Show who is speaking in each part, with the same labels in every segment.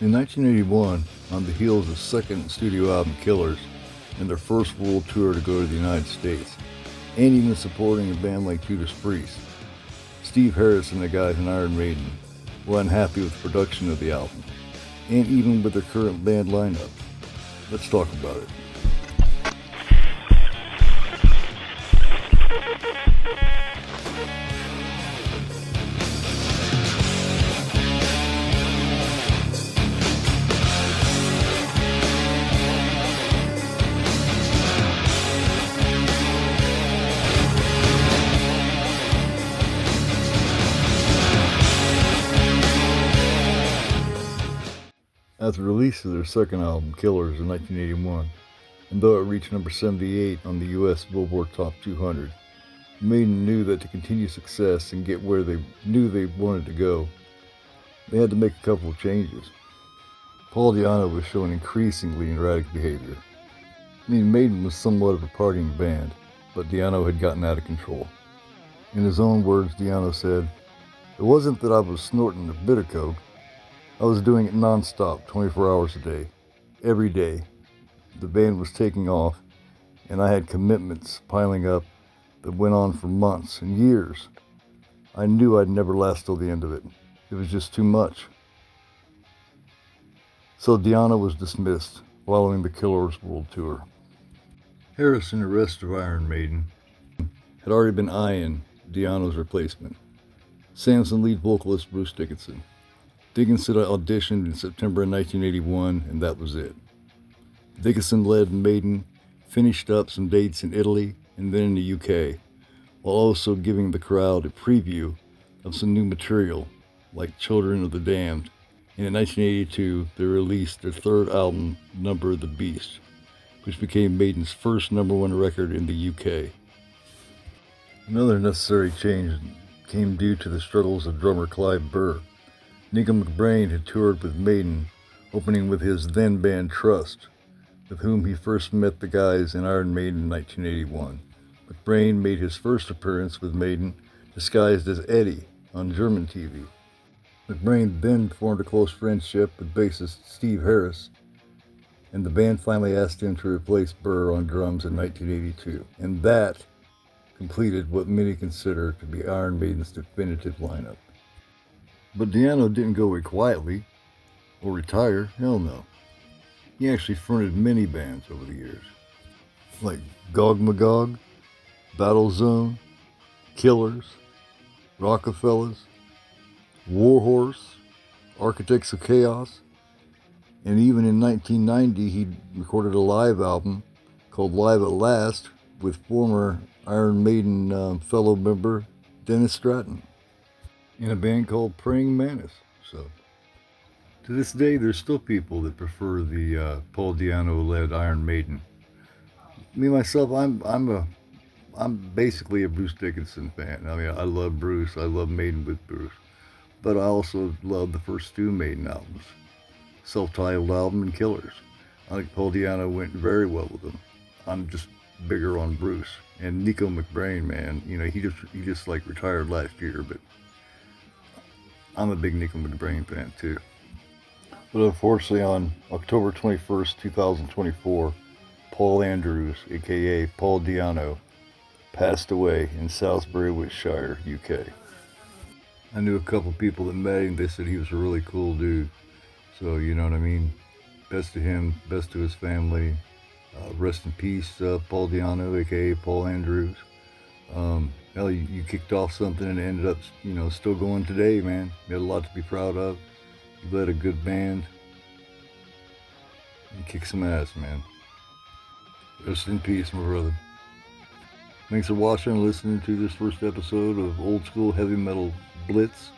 Speaker 1: In 1981, on the heels of second studio album Killers and their first world tour to go to the United States, and even supporting a band like Judas Priest, Steve Harris and the guys in Iron Maiden were unhappy with the production of the album, and even with their current band lineup. Let's talk about it. After the release of their second album, Killers, in 1981, and though it reached number 78 on the US Billboard Top 200, Maiden knew that to continue success and get where they knew they wanted to go, they had to make a couple of changes. Paul Di'Anno was showing increasingly erratic behavior. Maiden was somewhat of a partying band, but Di'Anno had gotten out of control. In his own words, Di'Anno said, "It wasn't that I was snorting a bit of coke. I was doing it non-stop, 24 hours a day, every day. The band was taking off, and I had commitments piling up that went on for months and years. I knew I'd never last till the end of it. It was just too much." So Di'Anno was dismissed following the Killers World Tour. Harris and the rest of Iron Maiden had already been eyeing Di'Anno's replacement, Samson lead vocalist Bruce Dickinson. Dickinson auditioned in September 1981, and that was it. Dickinson led Maiden, finished up some dates in Italy and then in the UK, while also giving the crowd a preview of some new material, like Children of the Damned. And in 1982, they released their third album, Number of the Beast, which became Maiden's first #1 record in the UK. Another necessary change came due to the struggles of drummer Clive Burr. Nico McBrain had toured with Maiden, opening with his then band Trust, with whom he first met the guys in Iron Maiden in 1981. McBrain made his first appearance with Maiden disguised as Eddie on German TV. McBrain then formed a close friendship with bassist Steve Harris, and the band finally asked him to replace Burr on drums in 1982, and that completed what many consider to be Iron Maiden's definitive lineup. But Di'Anno didn't go away quietly or retire, hell no. He actually fronted many bands over the years, like Gog Magog, Battle Zone, Killers, Rockefellers, Warhorse, Architects of Chaos, and even in 1990 he recorded a live album called Live at Last with former Iron Maiden fellow member Dennis Stratton, in a band called Praying Mantis. So, to this day, there's still people that prefer the Paul Di'Anno-led Iron Maiden. Me myself, I'm basically a Bruce Dickinson fan. I mean, I love Bruce. I love Maiden with Bruce, but I also love the first two Maiden albums, self-titled album and Killers. I think Paul Di'Anno went very well with them. I'm just bigger on Bruce. And Nico McBrain, man, he just like retired last year, but I'm a big Nico McBrain fan too. But unfortunately, on October 21st, 2024, Paul Andrews, aka Paul Di'Anno, passed away in Salisbury, Wiltshire, UK. I knew a couple people that met him. They said he was a really cool dude. So, you know what I mean? Best to him, best to his family. Rest in peace, Paul Di'Anno, aka Paul Andrews. Hell, you kicked off something and it ended up, still going today, man. You had a lot to be proud of. You led a good band. You kicked some ass, man. Rest in peace, my brother. Thanks for watching and listening to this first episode of Old School Heavy Metal Blitz,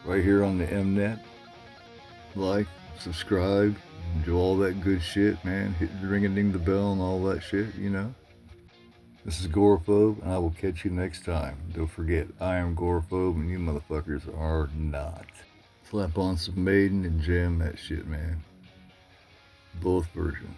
Speaker 1: right here on the Mnet. Like, subscribe, do all that good shit, man. Hit ring-a-ding the bell and all that shit, This is GoreAphobe, and I will catch you next time. Don't forget, I am GoreAphobe, and you motherfuckers are not. Slap on some Maiden and jam that shit, man. Both versions.